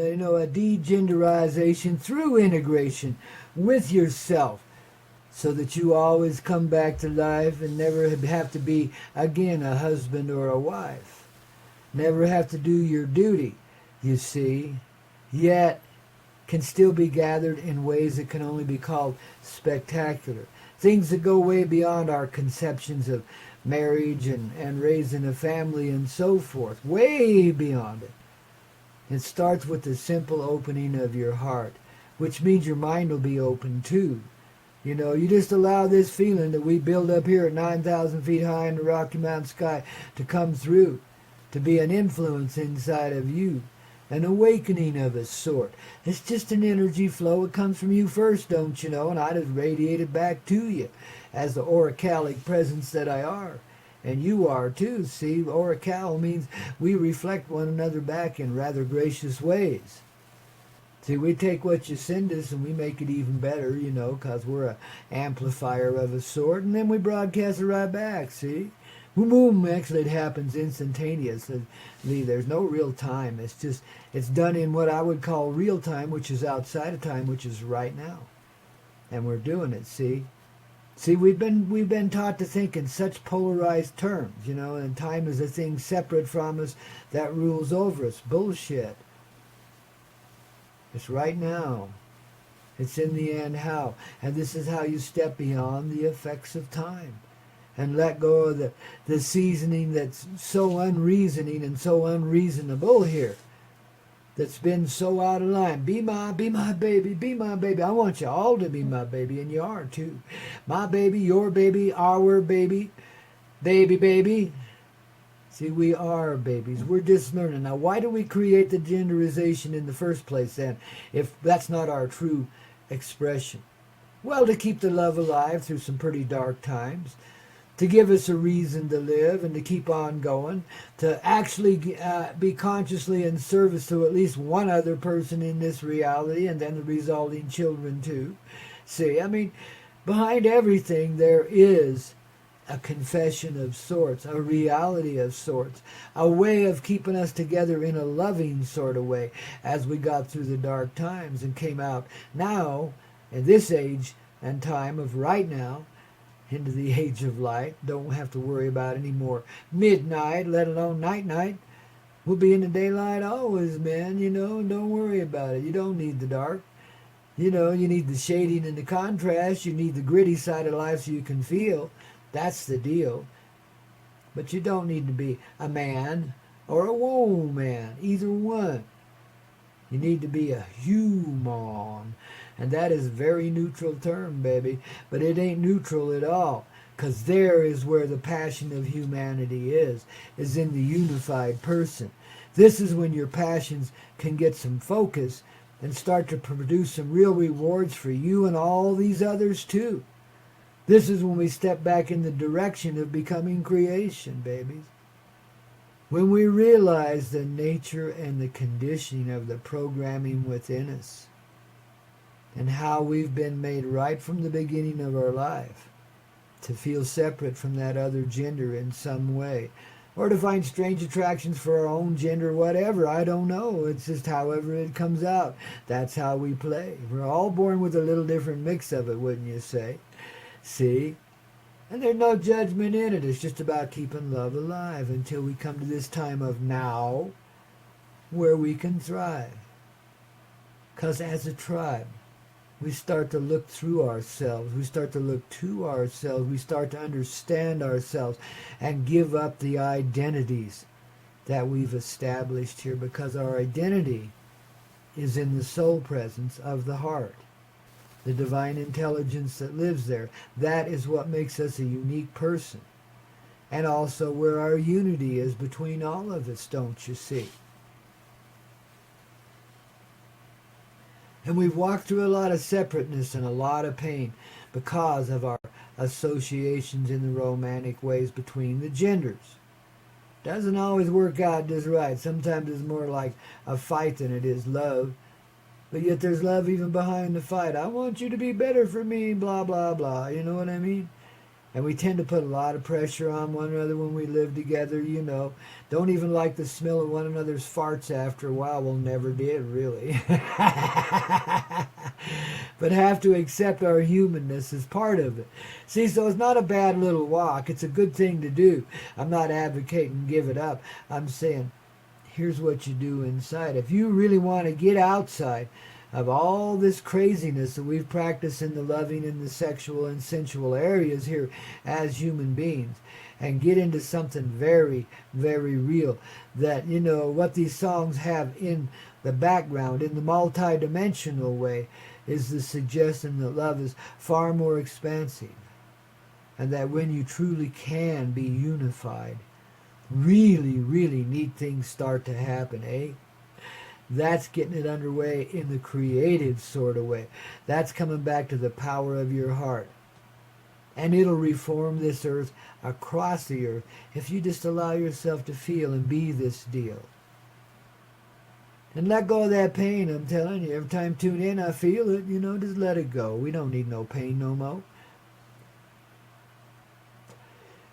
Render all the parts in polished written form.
a degenderization through integration with yourself, so that you always come back to life and never have to be again a husband or a wife. Never have to do your duty, you see, yet can still be gathered in ways that can only be called spectacular. Things that go way beyond our conceptions of marriage and raising a family and so forth. Way beyond it. It starts with the simple opening of your heart, which means your mind will be open too. You just allow this feeling that we build up here at 9,000 feet high in the Rocky Mountain sky to come through, to be an influence inside of you. An awakening of a sort. It's just an energy flow. It comes from you first, don't you know? And I just radiate it back to you as the auricalic presence that I are. And you are too. See, aurical means we reflect one another back in rather gracious ways. See, we take what you send us and we make it even better, because we're an amplifier of a sort. And then we broadcast it right back, see? Boom, actually it happens instantaneously. There's no real time. It's done in what I would call real time, which is outside of time, which is right now. And we're doing it, see? See, we've been taught to think in such polarized terms, and time is a thing separate from us that rules over us. Bullshit. It's right now. It's in the end how. And this is how you step beyond the effects of time. And let go of the seasoning that's so unreasoning and so unreasonable here. That's been so out of line. Be my baby, be my baby. I want you all to be my baby, and you are too. My baby, your baby, our baby, baby. See, we are babies. We're just learning. Now, why do we create the genderization in the first place then, if that's not our true expression? Well, to keep the love alive through some pretty dark times, to give us a reason to live and to keep on going, to actually be consciously in service to at least one other person in this reality, and then the resulting children too. See, behind everything there is a confession of sorts, a reality of sorts, a way of keeping us together in a loving sort of way as we got through the dark times and came out now, in this age and time of right now, into the age of light. Don't have to worry about any more midnight, let alone night. We'll be in the daylight always, man, and don't worry about it. You don't need the dark. You need the shading and the contrast. You need the gritty side of life so you can feel. That's the deal. But you don't need to be a man or a woman, either one. You need to be a human. And that is a very neutral term, baby. But it ain't neutral at all. Because there is where the passion of humanity is in the unified person. This is when your passions can get some focus and start to produce some real rewards for you and all these others too. This is when we step back in the direction of becoming creation, babies. When we realize the nature and the conditioning of the programming within us, and how we've been made right from the beginning of our life to feel separate from that other gender in some way, or to find strange attractions for our own gender, whatever, I don't know. It's just however it comes out. That's how we play. We're all born with a little different mix of it, wouldn't you say? See? And there's no judgment in it. It's just about keeping love alive until we come to this time of now where we can thrive. Because as a tribe, we start to look through ourselves. We start to look to ourselves. We start to understand ourselves and give up the identities that we've established here, because our identity is in the soul presence of the heart, the divine intelligence that lives there. That is what makes us a unique person, and also where our unity is between all of us, don't you see? And we've walked through a lot of separateness and a lot of pain because of our associations in the romantic ways between the genders. Doesn't always work out just right. Sometimes it's more like a fight than it is love. But yet there's love even behind the fight. I want you to be better for me, blah, blah, blah. You know what I mean? And we tend to put a lot of pressure on one another when we live together, you know. Don't even like the smell of one another's farts after a while. Well, never did, really. But have to accept our humanness as part of it. See, so it's not a bad little walk. It's a good thing to do. I'm not advocating give it up. I'm saying, here's what you do inside. If you really want to get outside of all this craziness that we've practiced in the loving and the sexual and sensual areas here as human beings, and get into something very, very real, that, you know, what these songs have in the background, in the multi-dimensional way, is the suggestion that love is far more expansive, and that when you truly can be unified, really, really neat things start to happen, eh? That's getting it underway in the creative sort of way. That's coming back to the power of your heart. And it'll reform this earth across the earth if you just allow yourself to feel and be this deal. And let go of that pain, I'm telling you. Every time I tune in, I feel it. You know, just let it go. We don't need no pain no more.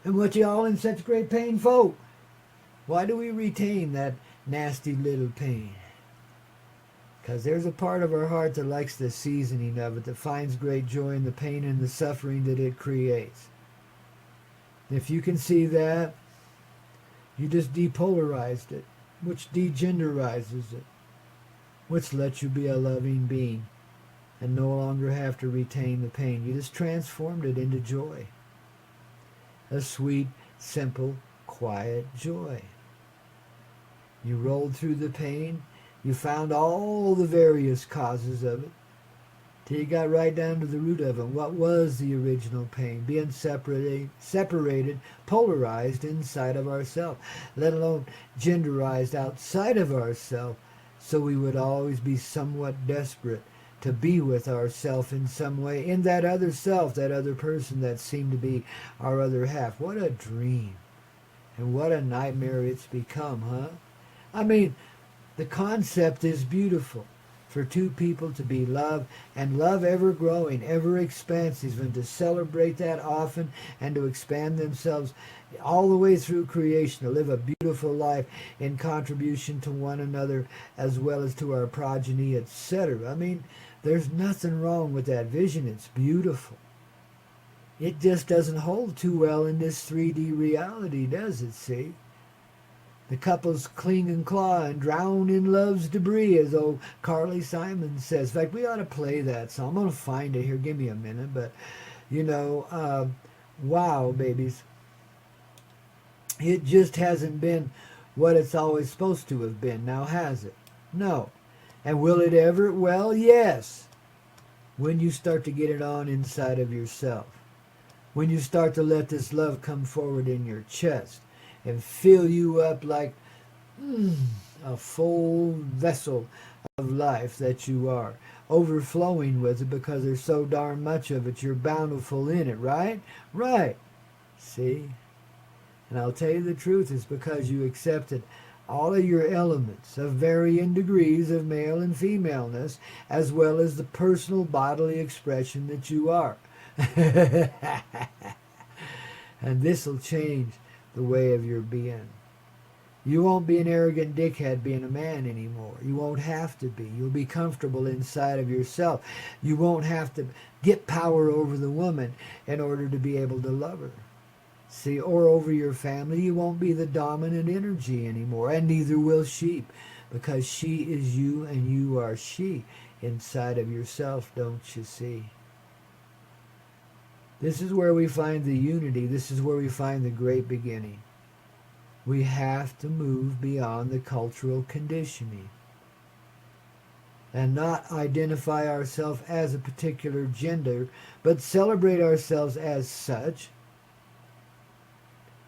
And what you all in such great pain for? Why do we retain that nasty little pain? Because there's a part of our heart that likes the seasoning of it, that finds great joy in the pain and the suffering that it creates. If you can see that, you just depolarized it, which degenderizes it, which lets you be a loving being and no longer have to retain the pain. You just transformed it into joy. A sweet, simple, quiet joy. You rolled through the pain. You found all the various causes of it till you got right down to the root of it. What was the original pain? Being separated, polarized inside of ourselves, let alone genderized outside of ourselves, so we would always be somewhat desperate to be with ourselves in some way, in that other self, that other person that seemed to be our other half. What a dream. And what a nightmare it's become, huh? I mean, the concept is beautiful, for two people to be loved, and love ever growing, ever expansive, and to celebrate that often and to expand themselves all the way through creation, to live a beautiful life in contribution to one another as well as to our progeny, etc. I mean, there's nothing wrong with that vision. It's beautiful. It just doesn't hold too well in this 3D reality, does it, see? The couples cling and claw and drown in love's debris, as old Carly Simon says. In fact, we ought to play that song. I'm going to find it here. Give me a minute. But, you know, wow, babies. It just hasn't been what it's always supposed to have been. Now, has it? No. And will it ever? Well, yes. When you start to get it on inside of yourself. When you start to let this love come forward in your chest and fill you up like a full vessel of life that you are, overflowing with it because there's so darn much of it. You're bountiful in it, right? Right. See? And I'll tell you the truth, it's because you accepted all of your elements of varying degrees of male and femaleness, as well as the personal bodily expression that you are. And this will change the way of your being. You won't be an arrogant dickhead being a man anymore. You won't have to be. You'll be comfortable inside of yourself. You won't have to get power over the woman in order to be able to love her. See, or over your family. You won't be the dominant energy anymore, and neither will she, because she is you and you are she inside of yourself, don't you see? This is where we find the unity. This is where we find the great beginning. We have to move beyond the cultural conditioning and not identify ourselves as a particular gender, but celebrate ourselves as such.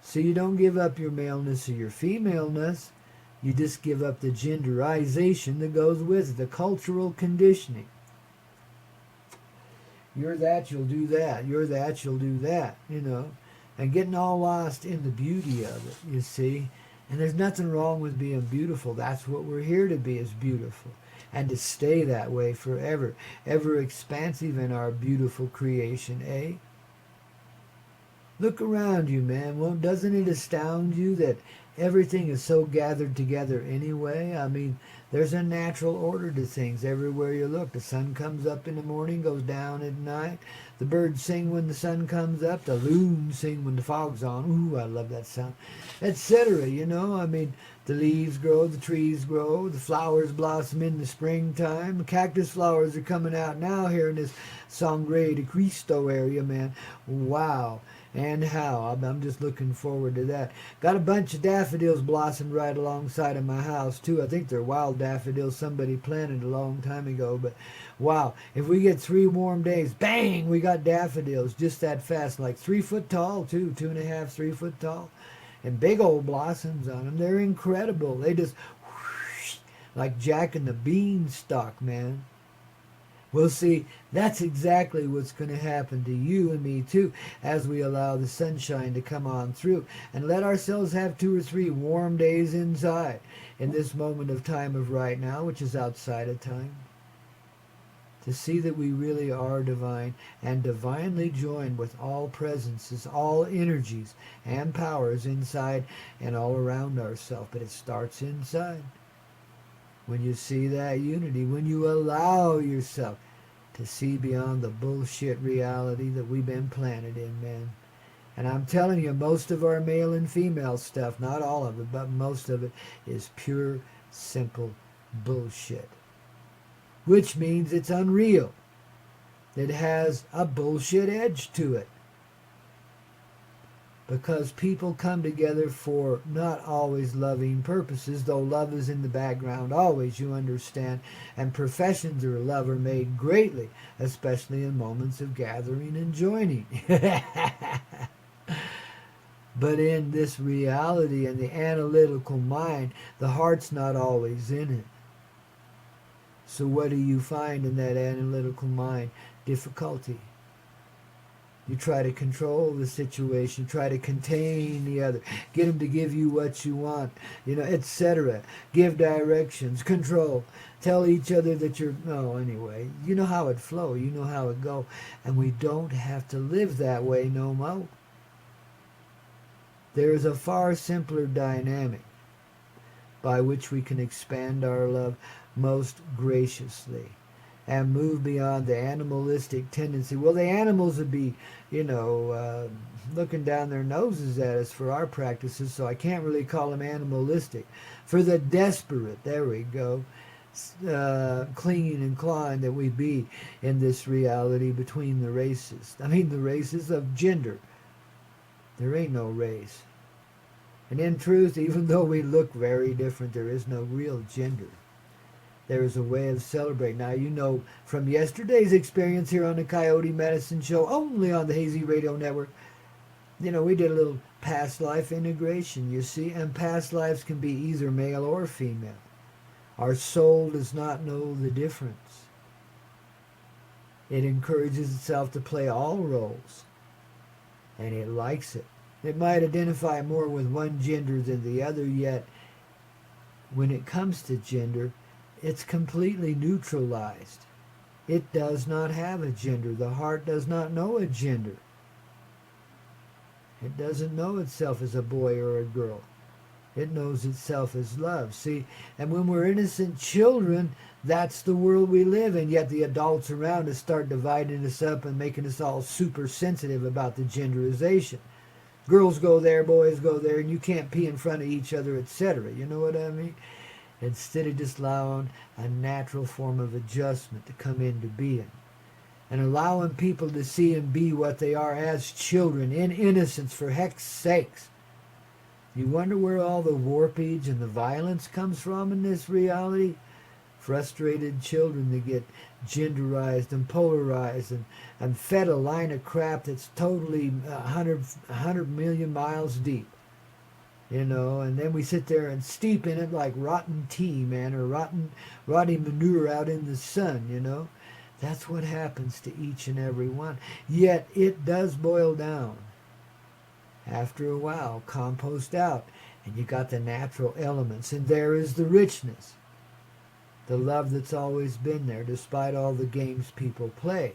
So you don't give up your maleness or your femaleness. You just give up the genderization that goes with it, the cultural conditioning. You're that, you'll do that. You're that, you'll do that, you know. And getting all lost in the beauty of it, you see. And there's nothing wrong with being beautiful. That's what we're here to be, is beautiful. And to stay that way forever. Ever expansive in our beautiful creation, eh? Look around you, man. Well, doesn't it astound you that everything is so gathered together anyway? I mean, there's a natural order to things everywhere you look. The sun comes up in the morning, goes down at night. The birds sing when the sun comes up. The loons sing when the fog's on. Ooh, I love that sound. Etc. You know, I mean, the leaves grow, the trees grow, the flowers blossom in the springtime. Cactus flowers are coming out now here in this Sangre de Cristo area, man. Wow. And how. I'm just looking forward to that. Got a bunch of daffodils blossomed right alongside of my house, too. I think they're wild daffodils somebody planted a long time ago. But, wow, if we get 3 warm days, bang, we got daffodils just that fast. Like 3 foot tall, too. 2.5, 3 foot tall. And big old blossoms on them. They're incredible. They just whoosh, like Jack and the Beanstalk, man. Well, see, that's exactly what's going to happen to you and me, too, as we allow the sunshine to come on through and let ourselves have 2 or 3 warm days inside in this moment of time of right now, which is outside of time, to see that we really are divine and divinely joined with all presences, all energies and powers inside and all around ourselves. But it starts inside. When you see that unity, when you allow yourself to see beyond the bullshit reality that we've been planted in, man. And I'm telling you, most of our male and female stuff, not all of it, but most of it is pure, simple bullshit. Which means it's unreal. It has a bullshit edge to it. Because people come together for not always loving purposes, though love is in the background always, you understand. And professions of love are made greatly, especially in moments of gathering and joining. But in this reality and the analytical mind, the heart's not always in it. So what do you find in that analytical mind? Difficulty. You try to control the situation, try to contain the other, get them to give you what you want, etc. Give directions, control, tell each other that you're, no, anyway. You know how it flow, you know how it go. And we don't have to live that way no more. There is a far simpler dynamic by which we can expand our love most graciously and move beyond the animalistic tendency. Well, the animals would be, looking down their noses at us for our practices, so I can't really call them animalistic. For the desperate, there we go, clinging and clawing that we be in this reality between the races. I mean, the races of gender. There ain't no race. And in truth, even though we look very different, there is no real gender. There is a way of celebrating. Now, you know from yesterday's experience here on the Coyote Medicine Show, only on the Hazy Radio Network, we did a little past life integration, you see, and past lives can be either male or female. Our soul does not know the difference. It encourages itself to play all roles, and it likes it. It might identify more with one gender than the other, yet when it comes to gender, it's completely neutralized. It does not have a gender. The heart does not know a gender. It doesn't know itself as a boy or a girl. It knows itself as love. See, and when we're innocent children, that's the world we live in. Yet the adults around us start dividing us up and making us all super sensitive about the genderization. Girls go there, boys go there, and you can't pee in front of each other, etc. You know what I mean? Instead of just allowing a natural form of adjustment to come into being. And allowing people to see and be what they are as children, in innocence, for heck's sakes. You wonder where all the warpage and the violence comes from in this reality? Frustrated children that get genderized and polarized and fed a line of crap that's totally 100 million miles deep. And then we sit there and steep in it like rotten tea, man, or rotten manure out in the sun, That's what happens to each and every one. Yet it does boil down. After a while, compost out, and you got the natural elements, and there is the richness. The love that's always been there, despite all the games people play,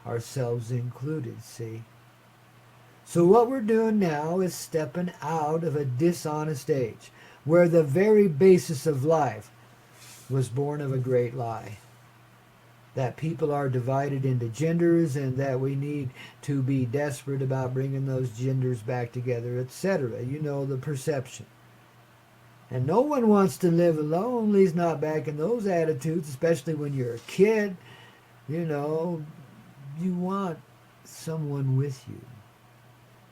ourselves included, see? So what we're doing now is stepping out of a dishonest age, where the very basis of life was born of a great lie. That people are divided into genders and that we need to be desperate about bringing those genders back together, etc. You know, the perception. And no one wants to live alone, at least not back in those attitudes, especially when you're a kid. You know, you want someone with you.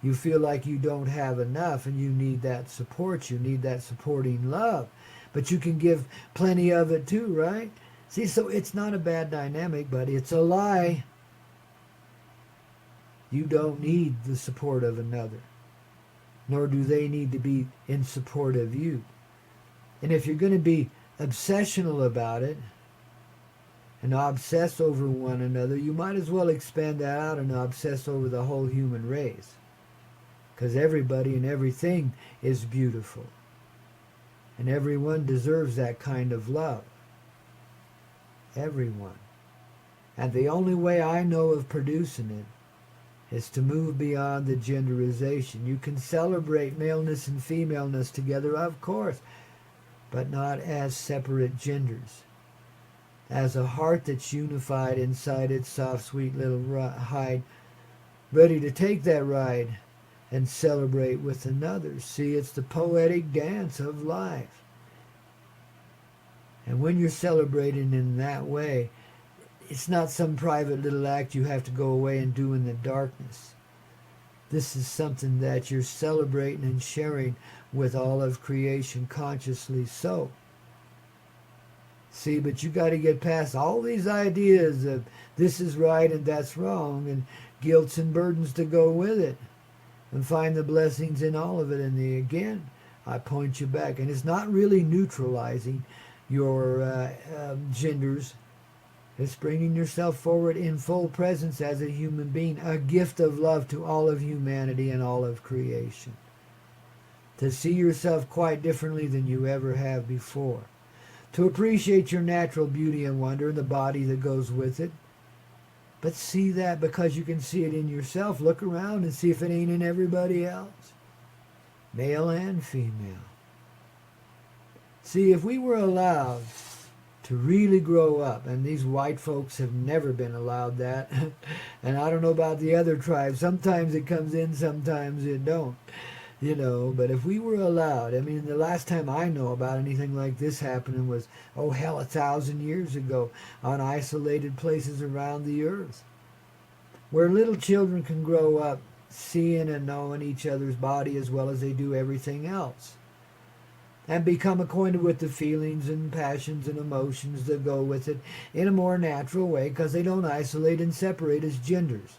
You feel like you don't have enough and you need that support. You need that supporting love. But you can give plenty of it too, right? See, so it's not a bad dynamic, but it's a lie. You don't need the support of another, nor do they need to be in support of you. And if you're going to be obsessional about it and obsess over one another, you might as well expand that out and obsess over the whole human race. Because everybody and everything is beautiful. And everyone deserves that kind of love. Everyone. And the only way I know of producing it is to move beyond the genderization. You can celebrate maleness and femaleness together, of course, but not as separate genders. As a heart that's unified inside its soft, sweet little hide, ready to take that ride and celebrate with another. See, it's the poetic dance of life. And when you're celebrating in that way, it's not some private little act you have to go away and do in the darkness. This is something that you're celebrating and sharing with all of creation consciously so. See, but you got to get past all these ideas of this is right and that's wrong and guilts and burdens to go with it and find the blessings in all of it. And again, I point you back. And it's not really neutralizing your genders. It's bringing yourself forward in full presence as a human being, a gift of love to all of humanity and all of creation. To see yourself quite differently than you ever have before. To appreciate your natural beauty and wonder and the body that goes with it. But see that because you can see it in yourself. Look around and see if it ain't in everybody else. Male and female. See, if we were allowed to really grow up, and these white folks have never been allowed that, and I don't know about the other tribes, sometimes it comes in, sometimes it don't, you know, but if we were allowed, I mean, the last time I know about anything like this happening was, 1,000 years ago, on isolated places around the earth, where little children can grow up seeing and knowing each other's body as well as they do everything else. And become acquainted with the feelings and passions and emotions that go with it in a more natural way because they don't isolate and separate as genders.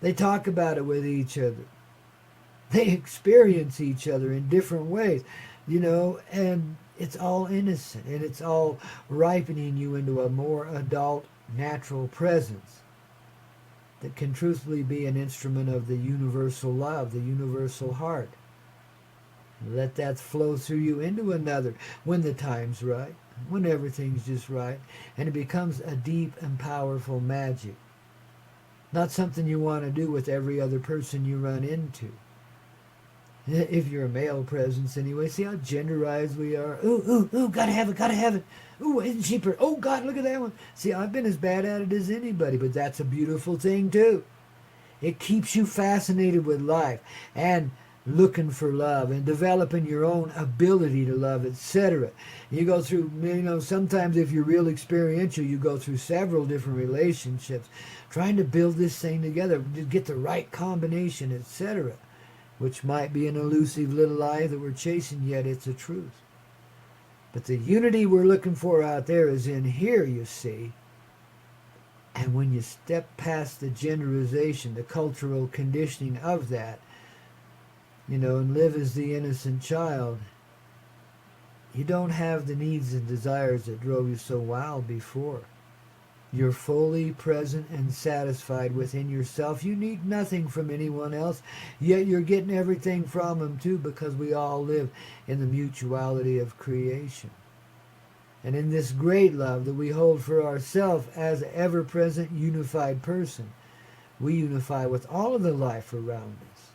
They talk about it with each other. They experience each other in different ways, you know, and it's all innocent and it's all ripening you into a more adult, natural presence that can truthfully be an instrument of the universal love, the universal heart. Let that flow through you into another when the time's right, when everything's just right, and it becomes a deep and powerful magic. Not something you want to do with every other person you run into. If you're a male presence anyway, see how genderized we are. Ooh, gotta have it. Ooh, isn't she pretty? Oh, God, look at that one. See, I've been as bad at it as anybody, but that's a beautiful thing, too. It keeps you fascinated with life and looking for love and developing your own ability to love, etc. You go through, you know, sometimes if you're real experiential, you go through several different relationships trying to build this thing together, to get the right combination, etc., which might be an elusive little lie that we're chasing, yet it's a truth. But the unity we're looking for out there is in here, you see. And when you step past the genderization, the cultural conditioning of that, you know, and live as the innocent child, you don't have the needs and desires that drove you so wild before. You're fully present and satisfied within yourself. You need nothing from anyone else, yet you're getting everything from them too, because we all live in the mutuality of creation. And in this great love that we hold for ourselves as an ever-present unified person, we unify with all of the life around us.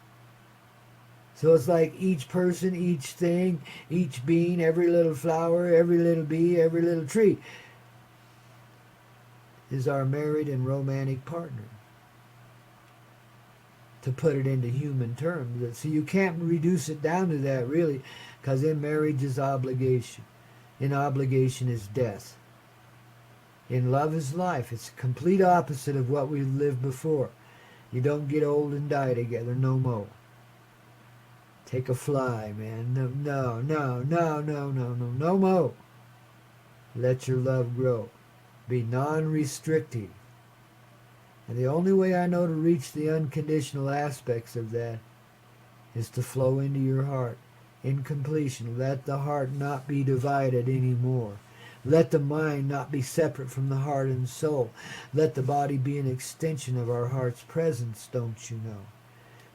So it's like each person, each thing, each being, every little flower, every little bee, every little tree is our married and romantic partner. To put it into human terms. So you can't reduce it down to that really, because in marriage is obligation. In obligation is death. In love is life. It's the complete opposite of what we lived before. You don't get old and die together no more. Take a fly, man. No more. Let your love grow. Be non-restrictive. And the only way I know to reach the unconditional aspects of that is to flow into your heart in completion. Let the heart not be divided anymore. Let the mind not be separate from the heart and soul. Let the body be an extension of our heart's presence, don't you know?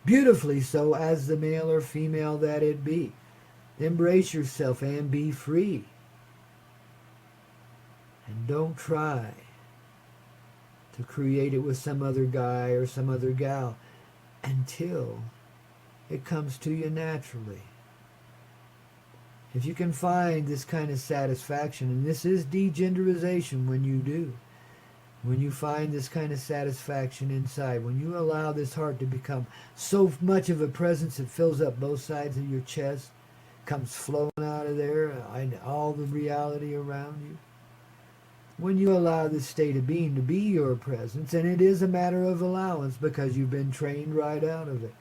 Beautifully so, as the male or female that it be. Embrace yourself and be free. And don't try to create it with some other guy or some other gal until it comes to you naturally. If you can find this kind of satisfaction, and this is degenderization when you do, when you find this kind of satisfaction inside, when you allow this heart to become so much of a presence it fills up both sides of your chest, comes flowing out of there, and all the reality around you, when you allow this state of being to be your presence, and it is a matter of allowance because you've been trained right out of it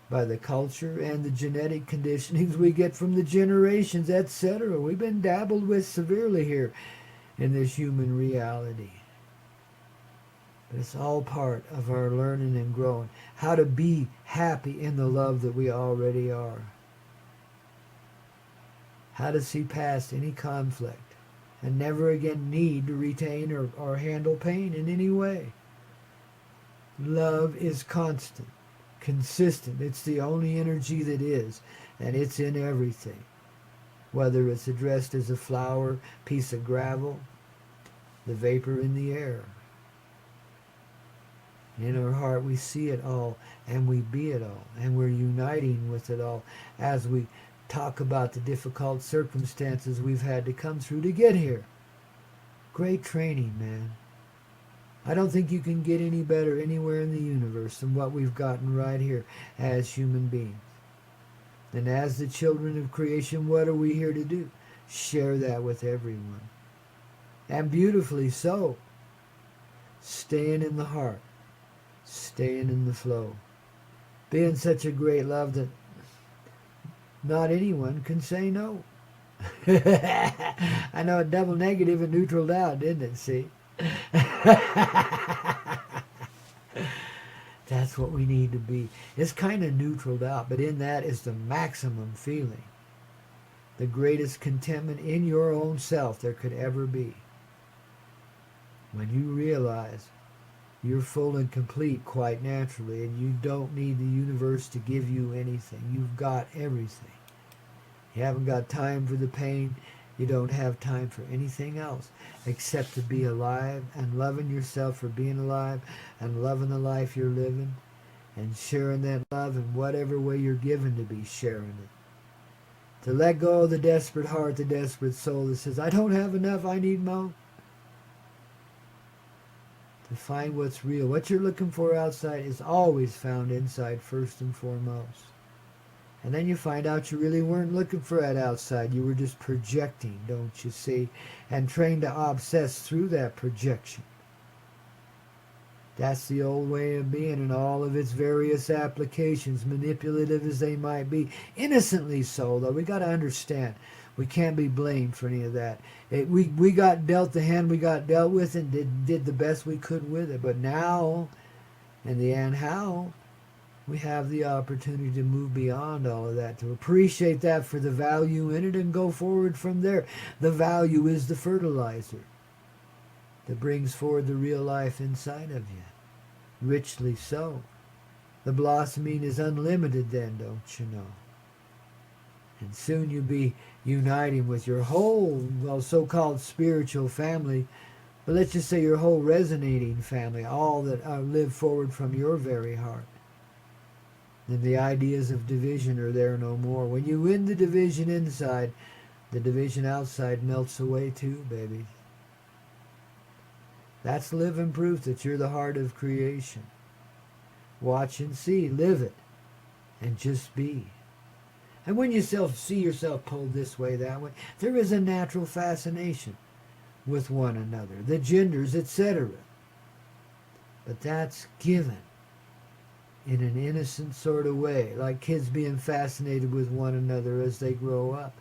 by the culture and the genetic conditionings we get from the generations, etc. We've been dabbled with severely here in this human reality. But it's all part of our learning and growing, how to be happy in the love that we already are, how to see past any conflict, and never again need to retain or handle pain in any way. Love is constant, consistent. It's the only energy that is, and it's in everything. Whether it's addressed as a flower, piece of gravel, the vapor in the air. In our heart we see it all, and we be it all, and we're uniting with it all as we talk about the difficult circumstances we've had to come through to get here. Great training, man. I don't think you can get any better anywhere in the universe than what we've gotten right here as human beings. And as the children of creation, what are we here to do? Share that with everyone. And beautifully so. Staying in the heart. Staying in the flow. Being such a great love that not anyone can say no. I know, a double negative and neutral out, didn't it? See? That's what we need to be. It's kind of neutraled out, but in that is the maximum feeling. The greatest contentment in your own self there could ever be. When you realize you're full and complete quite naturally, and you don't need the universe to give you anything. You've got everything. You haven't got time for the pain. You don't have time for anything else except to be alive and loving yourself for being alive and loving the life you're living and sharing that love in whatever way you're given to be sharing it. To let go of the desperate heart, the desperate soul that says, I don't have enough, I need more. To find what's real. What you're looking for outside is always found inside first and foremost. And then you find out you really weren't looking for that outside. You were just projecting, don't you see? And trained to obsess through that projection. That's the old way of being in all of its various applications, manipulative as they might be. Innocently so, though. We got to understand. We can't be blamed for any of that. We got dealt the hand we got dealt with and did the best we could with it. But now, in the end, how? We have the opportunity to move beyond all of that, to appreciate that for the value in it and go forward from there. The value is the fertilizer that brings forward the real life inside of you. Richly so. The blossoming is unlimited then, don't you know? And soon you'll be uniting with your whole, well, so-called spiritual family But let's just say your whole resonating family, all that live forward from your very heart. Then the ideas of division are there no more. When you win the division inside, the division outside melts away too, baby. That's living proof that you're the heart of creation. Watch and see, live it, and just be. And when you see yourself pulled this way, that way, there is a natural fascination with one another, the genders, etc. But that's given in an innocent sort of way, like kids being fascinated with one another as they grow up,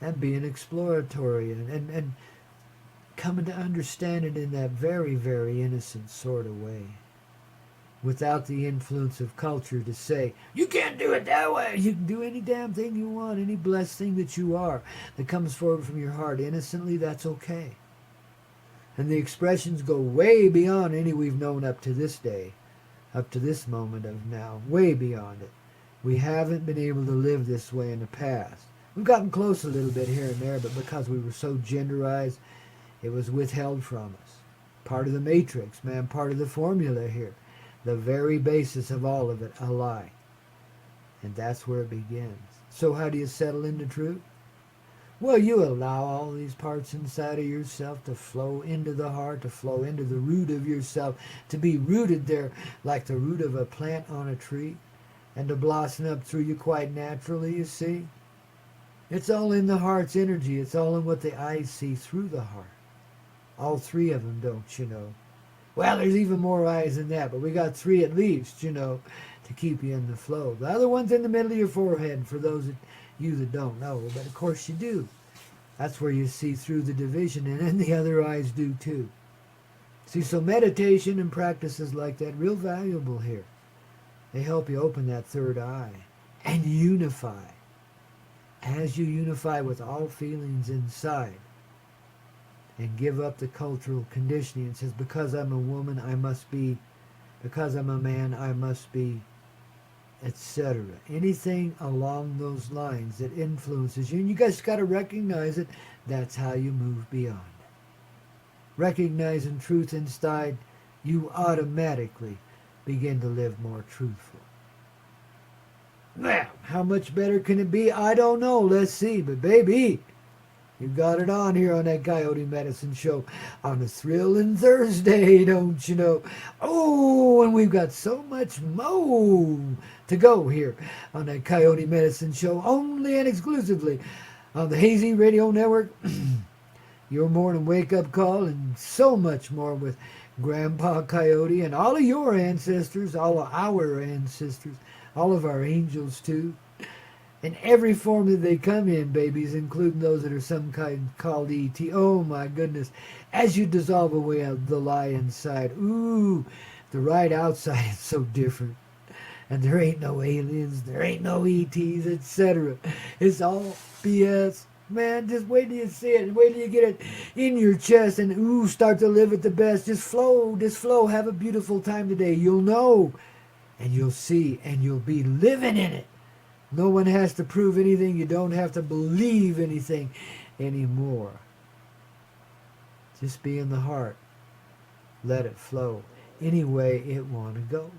and being exploratory and coming to understand it in that very, very innocent sort of way, without the influence of culture to say, you can't do it that way. You can do any damn thing you want, any blessed thing that you are that comes forward from your heart innocently, that's okay. And the expressions go way beyond any we've known up to this day, up to this moment of now, way beyond it. We haven't been able to live this way in the past. We've gotten close a little bit here and there, but because we were so genderized, it was withheld from us. Part of the matrix, man, part of the formula here. The very basis of all of it, a lie. And that's where it begins. So how do you settle into truth? Well, you allow all these parts inside of yourself to flow into the heart, to flow into the root of yourself, to be rooted there like the root of a plant on a tree, and to blossom up through you quite naturally, you see. It's all in the heart's energy. It's all in what the eyes see through the heart. All three of them, don't you know? Well, there's even more eyes than that, but we got three at least, you know, to keep you in the flow. The other one's in the middle of your forehead for those of you that don't know, but of course you do. That's where you see through the division, and then the other eyes do too. See, so meditation and practices like that, real valuable here. They help you open that third eye and unify. As you unify with all feelings inside, and give up the cultural conditioning. It says, because I'm a woman, I must be. Because I'm a man, I must be, etc. Anything along those lines that influences you. And you guys got to recognize it. That's how you move beyond. Recognizing truth inside, you automatically begin to live more truthful. Now, how much better can it be? I don't know. Let's see. But baby, you got it on here on that Coyote Medicine Show on a thrilling Thursday, don't you know? Oh, and we've got so much more to go here on that Coyote Medicine Show, only and exclusively on the Hazy Radio Network, your morning wake-up call, and so much more with Grandpa Coyote and all of your ancestors, all of our ancestors, all of our angels too. In every form that they come in, babies, including those that are some kind called E.T. Oh, my goodness. As you dissolve away the lie inside, ooh, the right outside is so different. And there ain't no aliens, there ain't no E.T.s, etc. It's all BS. Man, just wait till you see it. Wait till you get it in your chest and, ooh, start to live it the best. Just flow. Have a beautiful time today. You'll know, and you'll see, and you'll be living in it. No one has to prove anything. You don't have to believe anything anymore. Just be in the heart. Let it flow any way it want to go.